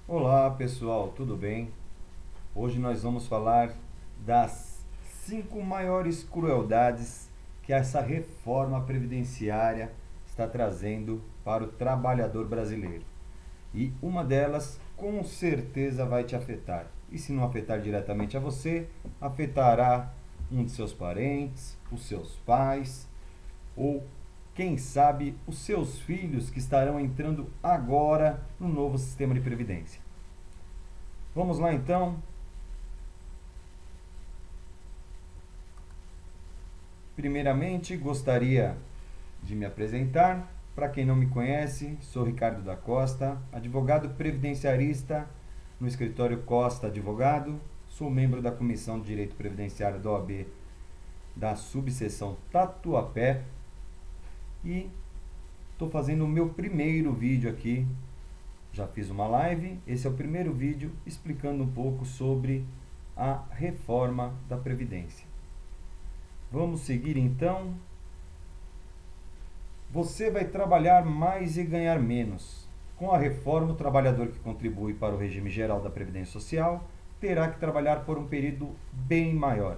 Olá pessoal, tudo bem? Hoje nós vamos falar das 5 maiores crueldades que essa reforma previdenciária está trazendo para o trabalhador brasileiro. E uma delas com certeza vai te afetar. E se não afetar diretamente a você, afetará um de seus parentes, os seus pais ou quem sabe os seus filhos que estarão entrando agora no novo sistema de previdência. Vamos lá então. Primeiramente, gostaria de me apresentar. Para quem não me conhece, sou Ricardo da Costa, advogado previdenciarista no escritório Costa Advogado. Sou membro da Comissão de Direito Previdenciário da OAB da subseção Tatuapé e estou fazendo o meu primeiro vídeo aqui. Já fiz uma live, esse é o primeiro vídeo explicando um pouco sobre a reforma da Previdência. Vamos seguir então. Você vai trabalhar mais e ganhar menos. Com a reforma, o trabalhador que contribui para o regime geral da Previdência Social terá que trabalhar por um período bem maior.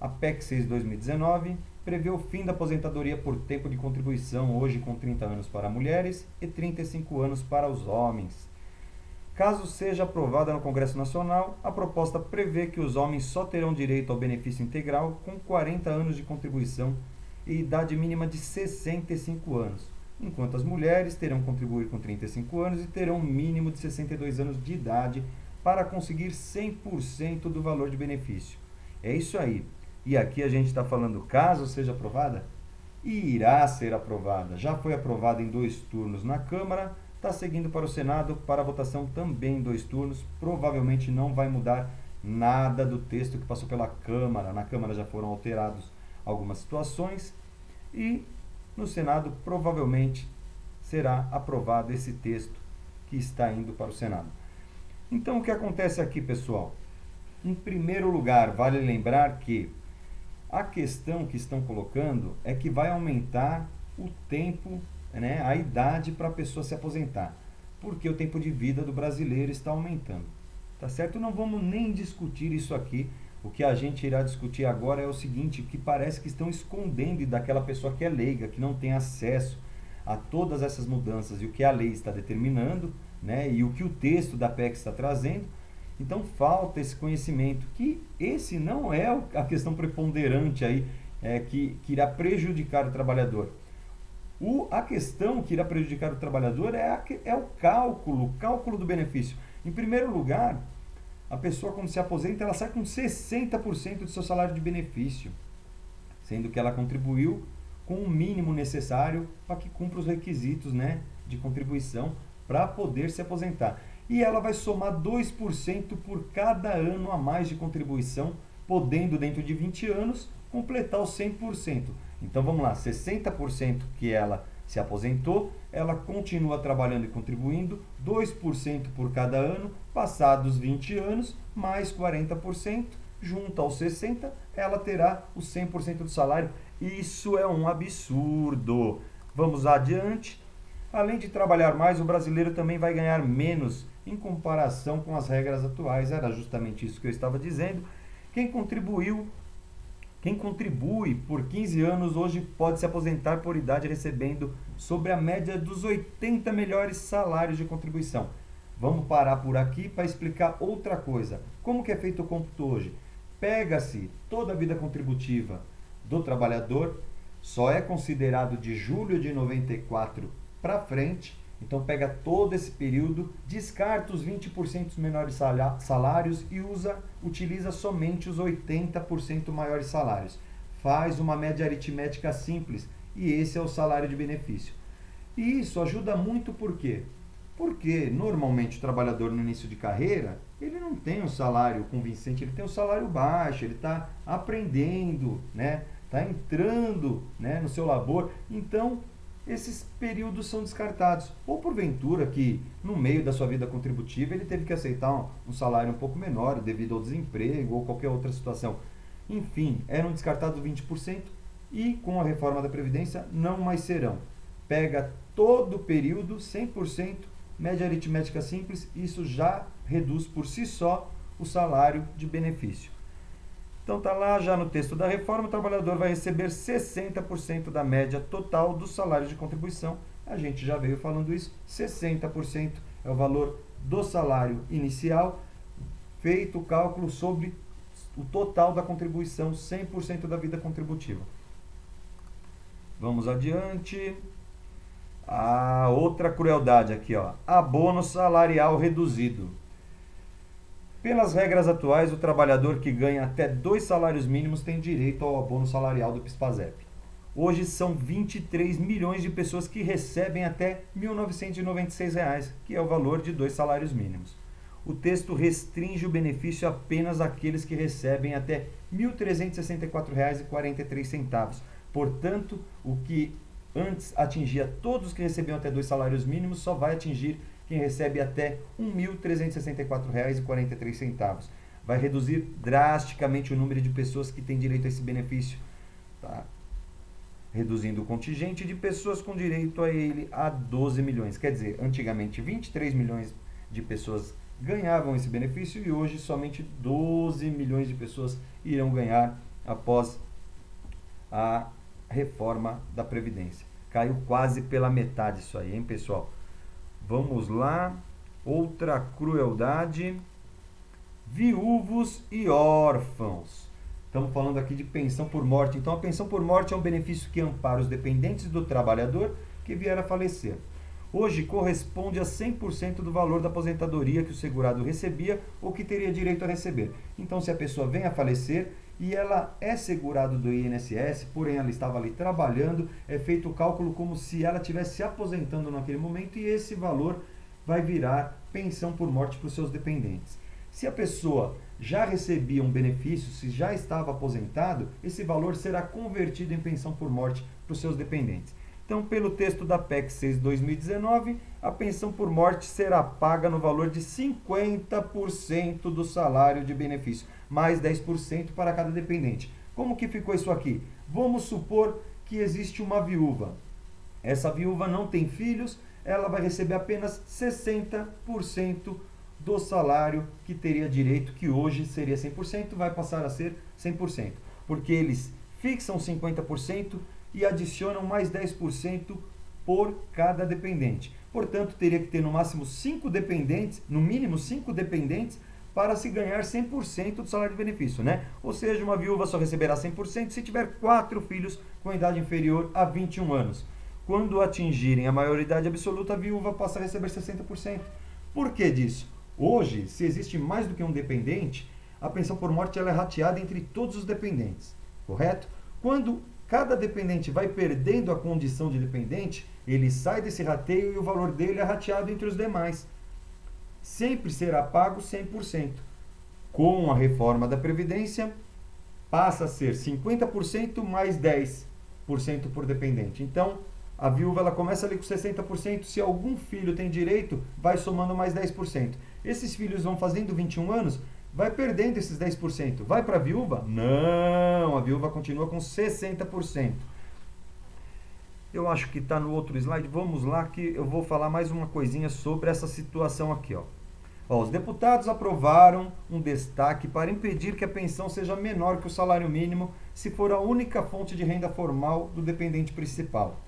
A PEC 6/2019 prevê o fim da aposentadoria por tempo de contribuição, hoje com 30 anos para mulheres e 35 anos para os homens. Caso seja aprovada no Congresso Nacional, a proposta prevê que os homens só terão direito ao benefício integral com 40 anos de contribuição e idade mínima de 65 anos, enquanto as mulheres terão que contribuir com 35 anos e terão um mínimo de 62 anos de idade para conseguir 100% do valor de benefício. É isso aí. E aqui a gente está falando, caso seja aprovada, irá ser aprovada. Já foi aprovada em 2 turnos na Câmara, está seguindo para o Senado para votação também em 2 turnos. Provavelmente não vai mudar nada do texto que passou pela Câmara. Na Câmara já foram alterados algumas situações e no Senado provavelmente será aprovado esse texto que está indo para o Senado. Então o que acontece aqui, pessoal? Em primeiro lugar, vale lembrar que a questão que estão colocando é que vai aumentar o tempo, né, a idade para a pessoa se aposentar, porque o tempo de vida do brasileiro está aumentando, tá certo? Não vamos nem discutir isso aqui. O que a gente irá discutir agora é o seguinte, que parece que estão escondendo daquela pessoa que é leiga, que não tem acesso a todas essas mudanças e o que a lei está determinando, né, e o que o texto da PEC está trazendo. Então falta esse conhecimento, que esse não é a questão preponderante aí, que irá prejudicar o trabalhador. A questão que irá prejudicar o trabalhador é o cálculo do benefício. Em primeiro lugar, a pessoa quando se aposenta, ela sai com 60% do seu salário de benefício, sendo que ela contribuiu com o mínimo necessário para que cumpra os requisitos, né, de contribuição para poder se aposentar. E ela vai somar 2% por cada ano a mais de contribuição, podendo, dentro de 20 anos, completar os 100%. Então, vamos lá, 60% que ela se aposentou, ela continua trabalhando e contribuindo, 2% por cada ano, passados 20 anos, mais 40%, junto aos 60%, ela terá os 100% do salário. Isso é um absurdo. Vamos adiante. Além de trabalhar mais, o brasileiro também vai ganhar menos em comparação com as regras atuais. Era justamente isso que eu estava dizendo. Quem contribui por 15 anos hoje pode se aposentar por idade recebendo sobre a média dos 80 melhores salários de contribuição. Vamos parar por aqui para explicar outra coisa. Como que é feito o cômputo hoje? Pega-se toda a vida contributiva do trabalhador, só é considerado de julho de 94 para frente. Então pega todo esse período, descarta os 20% dos menores salários e utiliza somente os 80% maiores salários. Faz uma média aritmética simples e esse é o salário de benefício. E isso ajuda muito por quê? Porque normalmente o trabalhador no início de carreira, ele não tem um salário convincente, ele tem um salário baixo, ele está aprendendo, né? Está entrando, né, no seu labor. Então esses períodos são descartados. Ou porventura que no meio da sua vida contributiva ele teve que aceitar um salário um pouco menor devido ao desemprego ou qualquer outra situação. Enfim, eram descartados 20% e com a reforma da Previdência não mais serão. Pega todo o período, 100%, média aritmética simples, isso já reduz por si só o salário de benefício. Então está lá já no texto da reforma, o trabalhador vai receber 60% da média total do salário de contribuição. A gente já veio falando isso, 60% é o valor do salário inicial, feito o cálculo sobre o total da contribuição, 100% da vida contributiva. Vamos adiante. A outra crueldade aqui, ó, abono salarial reduzido. Pelas regras atuais, o trabalhador que ganha até 2 salários mínimos tem direito ao abono salarial do PIS/PASEP. Hoje são 23 milhões de pessoas que recebem até R$ 1.996, que é o valor de 2 salários mínimos. O texto restringe o benefício apenas àqueles que recebem até R$ 1.364,43. Portanto, o que antes atingia todos os que recebiam até 2 salários mínimos, só vai atingir quem recebe até R$ 1.364,43. Vai reduzir drasticamente o número de pessoas que têm direito a esse benefício, tá? Reduzindo o contingente de pessoas com direito a ele a 12 milhões. Quer dizer, antigamente 23 milhões de pessoas ganhavam esse benefício e hoje somente 12 milhões de pessoas irão ganhar após a reforma da Previdência. Caiu quase pela metade isso aí, hein, pessoal? Vamos lá. Outra crueldade. Viúvos e órfãos. Estamos falando aqui de pensão por morte. Então, a pensão por morte é um benefício que ampara os dependentes do trabalhador que vier a falecer. Hoje, corresponde a 100% do valor da aposentadoria que o segurado recebia ou que teria direito a receber. Então, se a pessoa vem a falecer e ela é segurado do INSS, porém ela estava ali trabalhando, é feito o cálculo como se ela estivesse se aposentando naquele momento e esse valor vai virar pensão por morte para os seus dependentes. Se a pessoa já recebia um benefício, se já estava aposentado, esse valor será convertido em pensão por morte para os seus dependentes. Então, pelo texto da PEC 6/2019, a pensão por morte será paga no valor de 50% do salário de benefício, mais 10% para cada dependente. Como que ficou isso aqui? Vamos supor que existe uma viúva. Essa viúva não tem filhos, ela vai receber apenas 60% do salário que teria direito, que hoje seria 100%, vai passar a ser 100%, porque eles fixam 50% e adicionam mais 10% por cada dependente. Portanto, teria que ter no máximo 5 dependentes, no mínimo 5 dependentes, para se ganhar 100% do salário de benefício, né? Ou seja, uma viúva só receberá 100% se tiver 4 filhos com idade inferior a 21 anos. Quando atingirem a maioridade absoluta, a viúva passa a receber 60%. Por que disso? Hoje, se existe mais do que um dependente, a pensão por morte ela é rateada entre todos os dependentes, correto? Quando cada dependente vai perdendo a condição de dependente, ele sai desse rateio e o valor dele é rateado entre os demais. Sempre será pago 100%. Com a reforma da Previdência, passa a ser 50% mais 10% por dependente. Então, a viúva ela começa ali com 60%, se algum filho tem direito, vai somando mais 10%. Esses filhos vão fazendo 21 anos, vai perdendo esses 10%. Vai para a viúva? Não, a viúva continua com 60%. Eu acho que está no outro slide. Vamos lá que eu vou falar mais uma coisinha sobre essa situação aqui. Os deputados aprovaram um destaque para impedir que a pensão seja menor que o salário mínimo se for a única fonte de renda formal do dependente principal.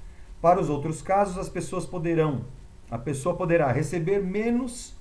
Para os outros casos, a pessoa poderá receber menos,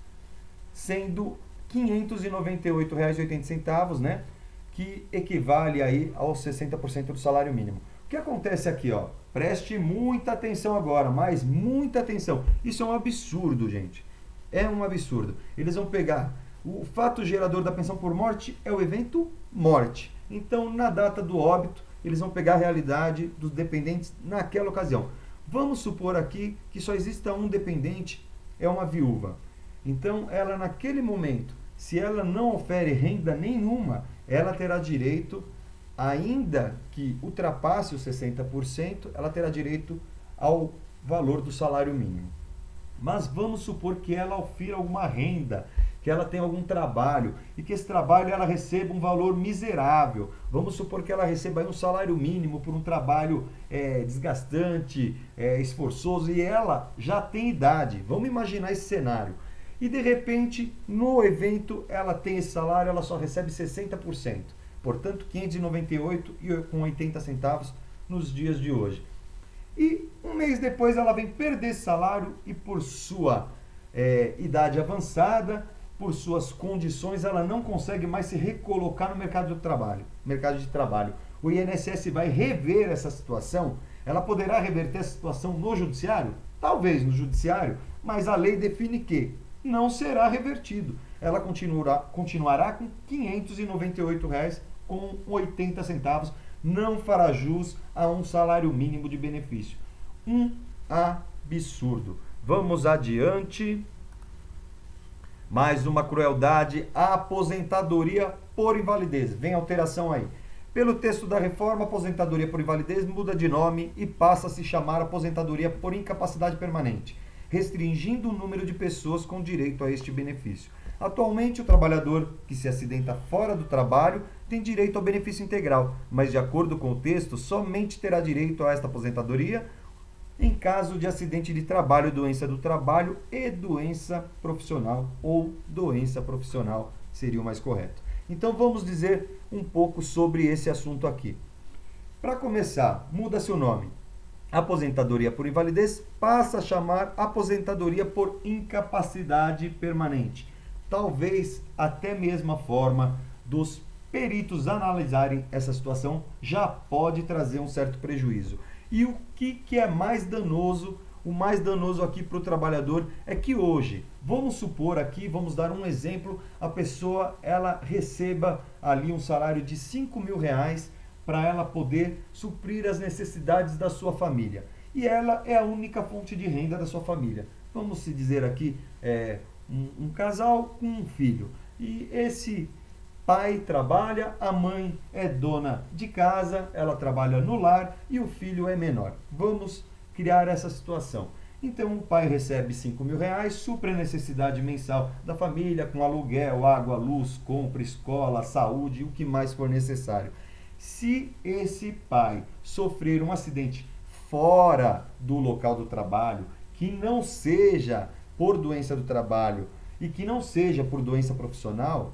sendo R$ 598,80, né? Que equivale aí aos 60% do salário mínimo. O que acontece aqui, ó? Preste muita atenção agora, mas muita atenção. Isso é um absurdo, gente. É um absurdo. Eles vão pegar o fato gerador da pensão por morte é o evento morte. Então, na data do óbito, eles vão pegar a realidade dos dependentes naquela ocasião. Vamos supor aqui que só exista um dependente, é uma viúva. Então, ela naquele momento, se ela não ofere renda nenhuma, ela terá direito, ainda que ultrapasse os 60%, ela terá direito ao valor do salário mínimo. Mas vamos supor que ela ofira alguma renda, que ela tem algum trabalho e que esse trabalho ela receba um valor miserável. Vamos supor que ela receba aí um salário mínimo por um trabalho desgastante, esforçoso, e ela já tem idade. Vamos imaginar esse cenário. E de repente, no evento, ela tem esse salário, ela só recebe 60%. Portanto, R$ 598,80 nos dias de hoje. E um mês depois ela vem perder esse salário e por sua idade avançada, por suas condições, ela não consegue mais se recolocar no mercado de trabalho. O INSS vai rever essa situação. Ela poderá reverter essa situação no judiciário? Talvez no judiciário, mas a lei define que não será revertido. Ela continuará com R$ 598,80, não fará jus a um salário mínimo de benefício. Um absurdo. Vamos adiante. Mais uma crueldade, a aposentadoria por invalidez. Vem alteração aí. Pelo texto da reforma, a aposentadoria por invalidez muda de nome e passa a se chamar aposentadoria por incapacidade permanente, restringindo o número de pessoas com direito a este benefício. Atualmente, o trabalhador que se acidenta fora do trabalho tem direito ao benefício integral, mas de acordo com o texto, somente terá direito a esta aposentadoria em caso de acidente de trabalho, doença do trabalho e doença profissional, ou doença profissional seria o mais correto. Então vamos dizer um pouco sobre esse assunto aqui. Para começar, muda-se o nome. Aposentadoria por invalidez passa a chamar aposentadoria por incapacidade permanente. Talvez até mesmo a forma dos peritos analisarem essa situação já pode trazer um certo prejuízo. E o que é mais danoso? O mais danoso aqui para o trabalhador é que hoje, vamos supor aqui, vamos dar um exemplo, a pessoa ela receba ali um salário de R$ 5.000 para ela poder suprir as necessidades da sua família. E ela é a única fonte de renda da sua família. Vamos se dizer aqui, um casal com um filho. E esse pai trabalha, a mãe é dona de casa, ela trabalha no lar e o filho é menor. Vamos criar essa situação. Então o pai recebe R$ 5.000, supre a necessidade mensal da família com aluguel, água, luz, compra, escola, saúde, o que mais for necessário. Se esse pai sofrer um acidente fora do local do trabalho, que não seja por doença do trabalho e que não seja por doença profissional,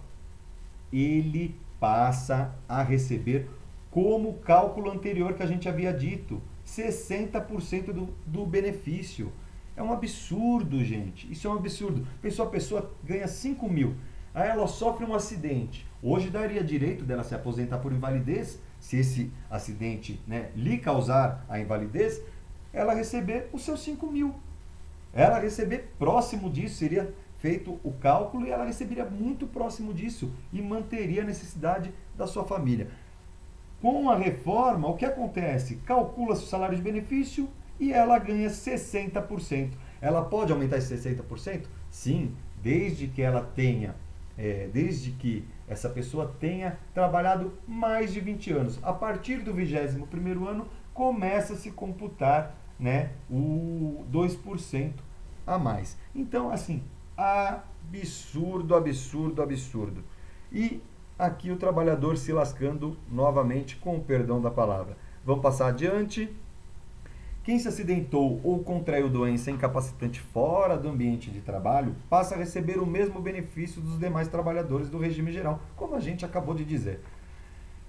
ele passa a receber, como o cálculo anterior que a gente havia dito, 60% do benefício. É um absurdo, gente. Isso é um absurdo. A pessoa ganha 5 mil, aí ela sofre um acidente. Hoje daria direito dela se aposentar por invalidez, se esse acidente, lhe causar a invalidez, ela receber os seus 5 mil. Ela receber próximo disso, seria feito o cálculo e ela receberia muito próximo disso e manteria a necessidade da sua família. Com a reforma, o que acontece? Calcula-se o salário de benefício e ela ganha 60%. Ela pode aumentar esse 60%? Sim, desde que ela tenha, desde que essa pessoa tenha trabalhado mais de 20 anos. A partir do 21º ano, começa a se computar, o 2% a mais. Então, assim, absurdo, absurdo, absurdo. E aqui o trabalhador se lascando novamente, com o perdão da palavra. Vamos passar adiante. Quem se acidentou ou contraiu doença incapacitante fora do ambiente de trabalho passa a receber o mesmo benefício dos demais trabalhadores do regime geral, como a gente acabou de dizer.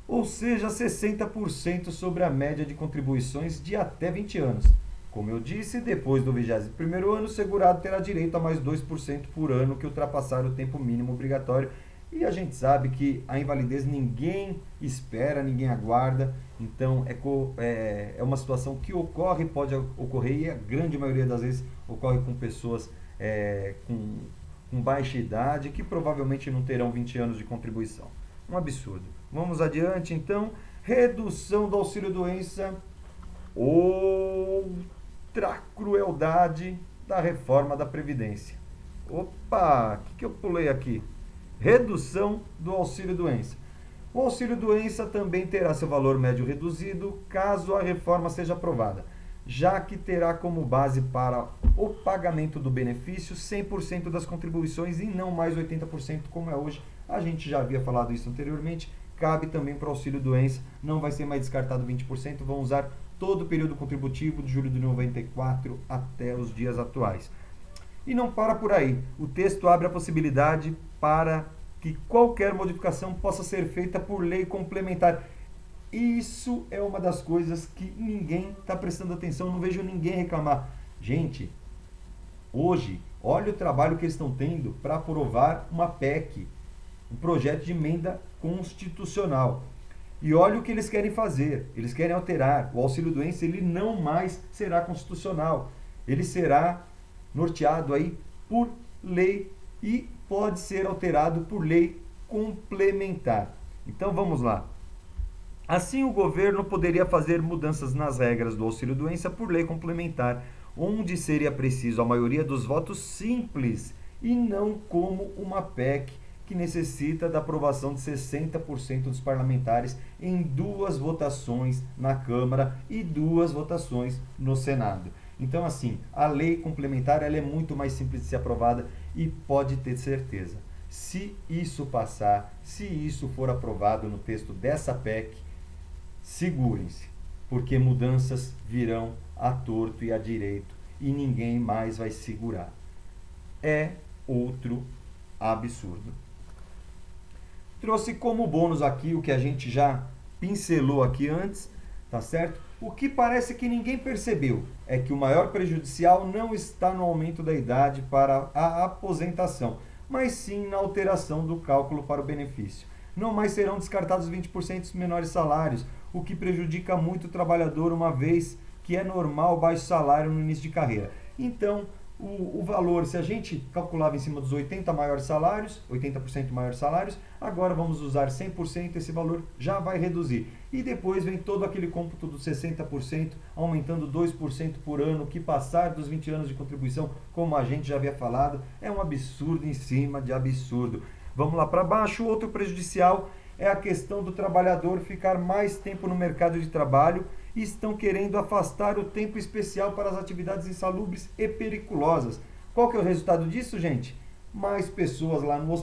Ou seja, 60% sobre a média de contribuições de até 20 anos. Como eu disse, depois do 21º ano, o segurado terá direito a mais 2% por ano que ultrapassar o tempo mínimo obrigatório. E a gente sabe que a invalidez ninguém espera, ninguém aguarda. Então é uma situação que ocorre, pode ocorrer, e a grande maioria das vezes ocorre com pessoas com baixa idade, que provavelmente não terão 20 anos de contribuição. Um absurdo. Vamos adiante, então. Redução do auxílio-doença. Outra crueldade da reforma da Previdência. Opa, o que eu pulei aqui? Redução do auxílio-doença. O auxílio-doença também terá seu valor médio reduzido caso a reforma seja aprovada. já que terá como base para o pagamento do benefício 100% das contribuições e não mais 80% como é hoje. A gente já havia falado isso anteriormente, cabe também para o auxílio-doença, não vai ser mais descartado 20%, vão usar todo o período contributivo de julho de 94 até os dias atuais. E não para por aí, o texto abre a possibilidade para que qualquer modificação possa ser feita por lei complementar. Isso é uma das coisas que ninguém está prestando atenção, não vejo ninguém reclamar. Gente, hoje, olha o trabalho que eles estão tendo para aprovar uma PEC, um projeto de emenda constitucional. E olha o que eles querem fazer, eles querem alterar. O auxílio-doença, ele não mais será constitucional, ele será norteado aí por lei e pode ser alterado por lei complementar. Então vamos lá. Assim, o governo poderia fazer mudanças nas regras do auxílio-doença por lei complementar, onde seria preciso a maioria dos votos simples e não como uma PEC que necessita da aprovação de 60% dos parlamentares em 2 votações na Câmara e 2 votações no Senado. Então, assim, a lei complementar ela é muito mais simples de ser aprovada e pode ter certeza. Se isso passar, se isso for aprovado no texto dessa PEC, segurem-se, porque mudanças virão à torto e à direito e ninguém mais vai segurar. É outro absurdo. Trouxe como bônus aqui o que a gente já pincelou aqui antes, tá certo? O que parece que ninguém percebeu é que o maior prejudicial não está no aumento da idade para a aposentação, mas sim na alteração do cálculo para o benefício. Não mais serão descartados 20% dos menores salários, o que prejudica muito o trabalhador, uma vez que é normal baixo salário no início de carreira. Então, o valor, se a gente calculava em cima dos 80% maiores salários, agora vamos usar 100%, esse valor já vai reduzir. E depois vem todo aquele cômputo dos 60%, aumentando 2% por ano, que passar dos 20 anos de contribuição, como a gente já havia falado, é um absurdo em cima de absurdo. Vamos lá para baixo, outro prejudicial é a questão do trabalhador ficar mais tempo no mercado de trabalho e estão querendo afastar o tempo especial para as atividades insalubres e periculosas. Qual que é o resultado disso, gente? Mais pessoas lá nos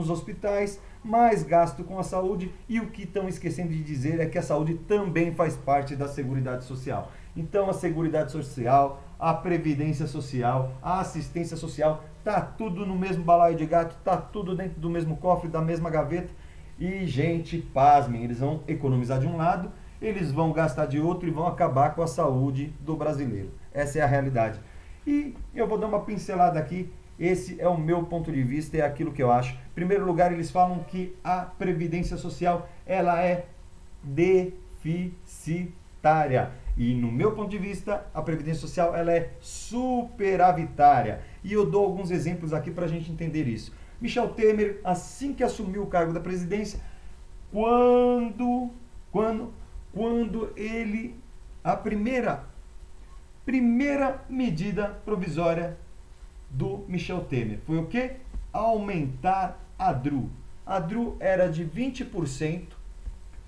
hospitais, mais gasto com a saúde, e o que estão esquecendo de dizer é que a saúde também faz parte da Seguridade Social. Então a Seguridade Social, a Previdência Social, a Assistência Social, tá tudo no mesmo balaio de gato, tá tudo dentro do mesmo cofre, da mesma gaveta. E, gente, pasmem, eles vão economizar de um lado, eles vão gastar de outro e vão acabar com a saúde do brasileiro. Essa é a realidade. E eu vou dar uma pincelada aqui, esse é o meu ponto de vista, é aquilo que eu acho. Em primeiro lugar, eles falam que a Previdência Social, ela é deficitária. E no meu ponto de vista, a Previdência Social, ela é superavitária. E eu dou alguns exemplos aqui para a gente entender isso. Michel Temer, assim que assumiu o cargo da presidência, quando ele, a primeira medida provisória do Michel Temer foi o quê? Aumentar a DRU. A DRU era de 20%,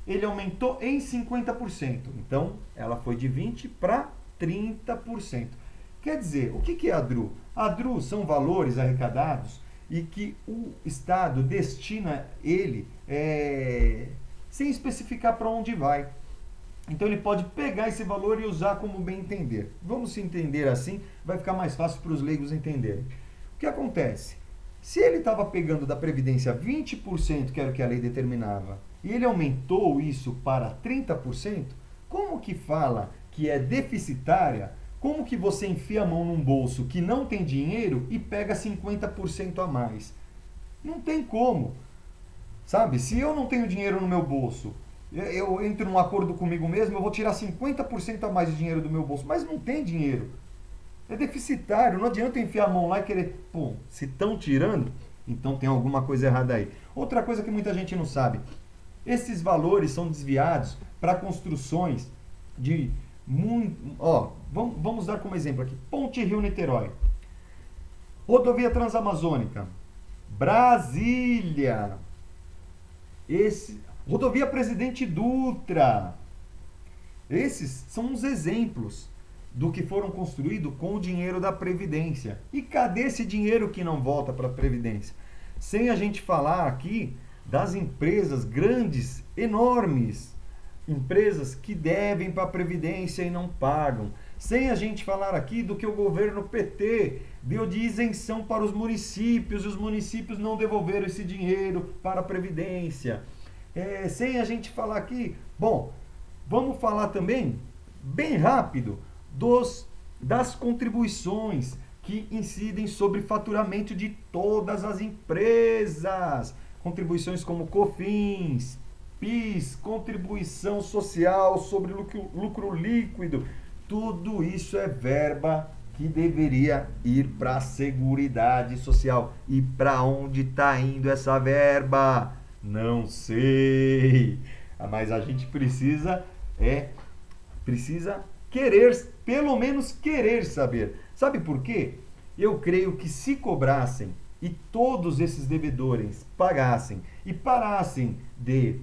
ele aumentou em 50%. Então, ela foi de 20% para 30%. Quer dizer, o que é a DRU? A DRU são valores arrecadados e que o Estado destina ele sem especificar para onde vai. Então ele pode pegar esse valor e usar como bem entender. Vamos se entender assim, vai ficar mais fácil para os leigos entenderem. O que acontece? Se ele estava pegando da Previdência 20%, que era o que a lei determinava, e ele aumentou isso para 30%, como que fala que é deficitária? Como que você enfia a mão num bolso que não tem dinheiro e pega 50% a mais? Não tem como. Sabe? Se eu não tenho dinheiro no meu bolso, eu entro num acordo comigo mesmo, eu vou tirar 50% a mais de dinheiro do meu bolso. Mas não tem dinheiro. É deficitário. Não adianta eu enfiar a mão lá e querer... Pô, se estão tirando, então tem alguma coisa errada aí. Outra coisa que muita gente não sabe. Esses valores são desviados para construções de... vamos dar como exemplo aqui. Ponte Rio-Niterói. Rodovia Transamazônica. Brasília. Rodovia Presidente Dutra. Esses são uns exemplos. do que foram construídos com o dinheiro da Previdência. E cadê esse dinheiro que não volta para a Previdência? Sem a gente falar aqui das empresas grandes, enormes, empresas que devem para a Previdência e não pagam. Sem a gente falar aqui do que o governo PT deu de isenção para os municípios, e os municípios não devolveram esse dinheiro para a Previdência. Sem a gente falar aqui... Bom, vamos falar também, bem rápido, das contribuições que incidem sobre faturamento de todas as empresas. Contribuições como COFINS, PIS, contribuição social sobre lucro líquido. Tudo isso é verba que deveria ir para a Seguridade Social. E para onde está indo essa verba? Não sei. Mas a gente precisa querer, pelo menos querer saber. Sabe por quê? Eu creio que se cobrassem e todos esses devedores pagassem e parassem de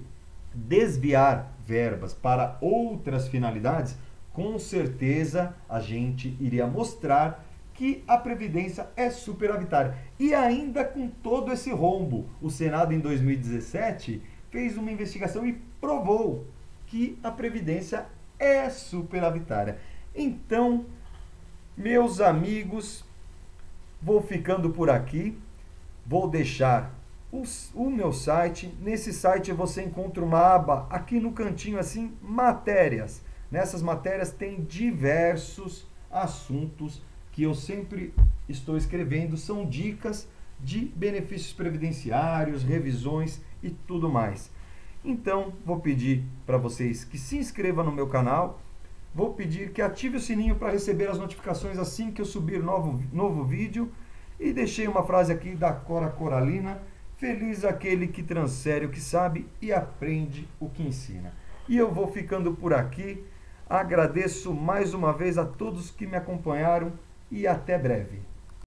desviar verbas para outras finalidades, com certeza a gente iria mostrar que a Previdência é superavitária. E ainda com todo esse rombo, o Senado em 2017 fez uma investigação e provou que a Previdência é superavitária. Então, meus amigos, vou ficando por aqui. Vou deixar o meu site. Nesse site você encontra uma aba aqui no cantinho assim, matérias. Nessas matérias tem diversos assuntos que eu sempre estou escrevendo. São dicas de benefícios previdenciários, revisões e tudo mais. Então, vou pedir para vocês que se inscrevam no meu canal. Vou pedir que ative o sininho para receber as notificações assim que eu subir novo vídeo. E deixei uma frase aqui da Cora Coralina: feliz aquele que transfere o que sabe e aprende o que ensina. E eu vou ficando por aqui. Agradeço mais uma vez a todos que me acompanharam e até breve.